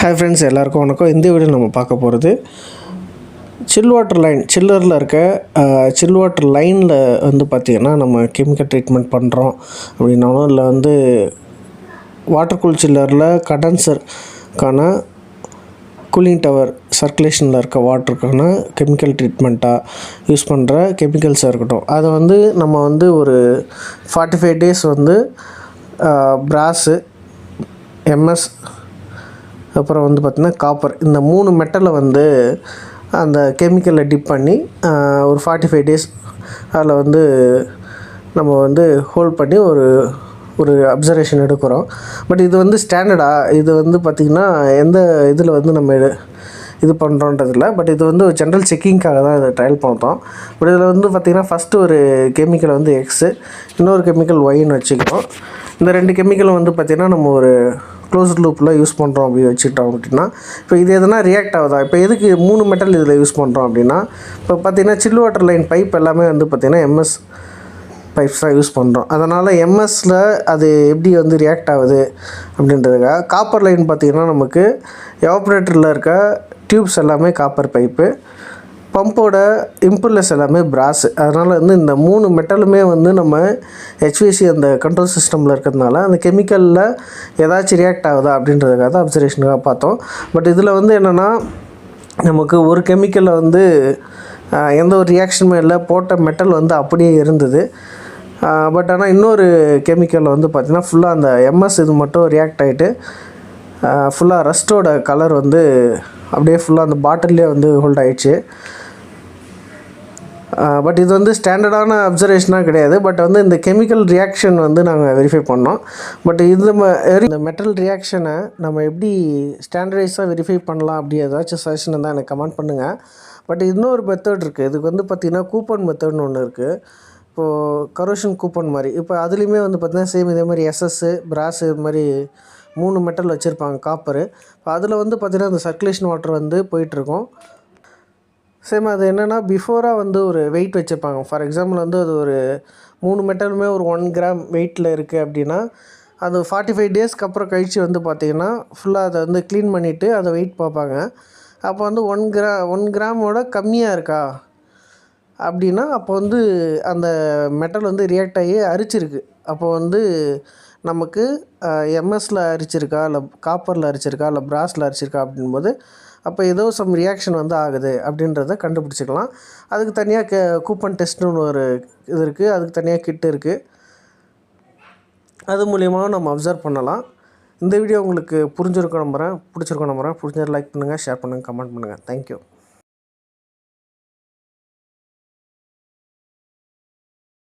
Hi friends, எல்லாருக்கும் வணக்கம். இந்த வீடியோ நம்ம பார்க்க போகிறது சில் வாட்டர் லைன். சில்லரில் இருக்க சில் வாட்டர் லைனில் வந்து பார்த்திங்கன்னா நம்ம கெமிக்கல் ட்ரீட்மெண்ட் பண்ணுறோம் அப்படின்னாலும், இல்லை வந்து வாட்டர் கூல் சில்லரில் கண்டென்சருக்கான கூலிங் டவர் சர்க்குலேஷனில் இருக்க வாட்டருக்கான கெமிக்கல் ட்ரீட்மெண்ட்டாக யூஸ் பண்ணுற கெமிக்கல்ஸாக இருக்கட்டும், அதை வந்து நம்ம வந்து ஒரு 45 days வந்து பிராஸு, எம்எஸ், அப்புறம் வந்து பார்த்திங்கன்னா காப்பர், இந்த 3 மெட்டலை வந்து அந்த கெமிக்கலில் டிப் பண்ணி ஒரு 45 days அதில் வந்து நம்ம வந்து ஹோல்ட் பண்ணி ஒரு அப்சர்வேஷன் எடுக்கிறோம். பட் இது வந்து ஸ்டாண்டர்டாக இது வந்து பார்த்திங்கன்னா எந்த இதில் வந்து நம்ம இது பண்ணுறோன்றதில்ல. பட் இது வந்து ஜென்ரல் செக்கிங்காக தான் இதை ட்ரையல் பண்ணுறோம். பட் இதில் வந்து பார்த்திங்கன்னா ஃபஸ்ட்டு ஒரு கெமிக்கல் வந்து எக்ஸு, இன்னொரு கெமிக்கல் ஒய்ன்னு வச்சுக்கிறோம். இந்த 2 கெமிக்கலும் வந்து பார்த்திங்கன்னா நம்ம ஒரு க்ளோஸ்ட் லூப்பில் யூஸ் பண்ணுறோம் அப்படி வச்சுக்கிட்டோம் அப்படின்னா, இப்போ இது எதுனா ரியாக்ட் ஆகுதா? இப்போ எதுக்கு 3 மெட்டல் இதில் யூஸ் பண்ணுறோம் அப்படின்னா, இப்போ பார்த்திங்கன்னா சில் வாட்டர் லைன் பைப் எல்லாமே வந்து பார்த்திங்கன்னா எம்எஸ் பைப்ஸ் தான் யூஸ் பண்ணுறோம். அதனால் எம்எஸில் அது எப்படி வந்து ரியாக்ட் ஆகுது அப்படின்றதுக்காக. காப்பர் லைன் பார்த்திங்கன்னா நமக்கு எவாப்ரேட்டரில் இருக்க டியூப்ஸ் எல்லாமே காப்பர் பைப்பு, பம்போட இம்புல்லஸ் எல்லாமே பிராஸு. அதனால் வந்து இந்த 3 மெட்டலுமே வந்து நம்ம ஹெச்விசி அந்த கண்ட்ரோல் சிஸ்டமில் இருக்கிறதுனால அந்த கெமிக்கலில் ஏதாச்சும் ரியாக்ட் ஆகுதா அப்படின்றதுக்காக தான் அப்சர்வேஷனுக்காக பார்த்தோம். பட் இதில் வந்து என்னென்னா, நமக்கு ஒரு கெமிக்கலில் வந்து எந்த ஒரு ரியாக்ஷனுமே இல்லை, போட்ட மெட்டல் வந்து அப்படியே இருந்தது. பட் ஆனால் இன்னொரு கெமிக்கலில் வந்து பார்த்திங்கன்னா ஃபுல்லாக அந்த எம்எஸ் இது மட்டும் ரியாக்ட் ஆகிட்டு ஃபுல்லாக ரஸ்ட்டோட கலர் வந்து அப்படியே ஃபுல்லாக அந்த பாட்டிலே வந்து ஹோல்ட் ஆகிடுச்சு. பட் இது வந்து ஸ்டாண்டர்டான அப்சர்வேஷனாக கிடையாது. பட் வந்து இந்த கெமிக்கல் ரியாக்ஷன் வந்து நாங்கள் வெரிஃபை பண்ணோம். பட் இந்த மெட்டல் ரியாக்ஷனை நம்ம எப்படி ஸ்டாண்டர்டைஸாக வெரிஃபை பண்ணலாம் அப்படி ஏதாச்சும் சஜஷன் இருந்தால் எனக்கு கமெண்ட் பண்ணுங்கள். பட் இன்னொரு மெத்தட் இருக்குது. இதுக்கு வந்து பார்த்திங்கன்னா கூப்பன் மெத்தட்னு ஒன்று இருக்குது. இப்போது கரோஷன் கூப்பன் மாதிரி. இப்போ அதுலேயுமே வந்து பார்த்திங்கன்னா சேம் இதே மாதிரி எஸ்எஸ்ஸு, பிராஸு, இது மாதிரி 3 மெட்டல் வச்சுருப்பாங்க காப்பரு. இப்போ அதில் வந்து பார்த்திங்கன்னா அந்த சர்க்குலேஷன் வாட்டர் வந்து போயிட்டுருக்கும். சேம் அது என்னென்னா பிஃபோராக வந்து ஒரு வெயிட் வச்சுருப்பாங்க. ஃபார் எக்ஸாம்பிள் வந்து அது ஒரு 3 மெட்டலுமே ஒரு 1 கிராம் வெயிட்டில் இருக்குது அப்படின்னா, அது 45 daysக்கு அப்புறம் கழித்து வந்து பார்த்திங்கன்னா ஃபுல்லாக அதை வந்து க்ளீன் பண்ணிவிட்டு அதை வெயிட் பார்ப்பாங்க. அப்போ வந்து 1 கிராமோட கம்மியாக இருக்கா அப்படின்னா, அப்போ வந்து அந்த மெட்டல் வந்து ரியாக்ட் ஆகி அரிச்சிருக்கு. அப்போ வந்து நமக்கு எம்எஸில் அரிச்சிருக்கா, இல்லை காப்பரில் அரிச்சிருக்கா, இல்லை பிராஸில் அரிச்சிருக்கா அப்படின்போது, அப்போ ஏதோ சம் ரியாக்ஷன் வந்து ஆகுது அப்படின்றத கண்டுபிடிச்சிக்கலாம். அதுக்கு தனியாக கூப்பன் டெஸ்ட்டுன்னு ஒரு இது இருக்குது. அதுக்கு தனியாக கிட் இருக்குது. அது மூலியமாக நம்ம அப்சர்வ் பண்ணலாம். இந்த வீடியோ உங்களுக்கு பிடிச்சிருக்கும் நம்புகிறேன். பிடிச்சிருக்க லைக் பண்ணுங்கள், ஷேர் பண்ணுங்கள், கமெண்ட் பண்ணுங்கள். தேங்க்யூ.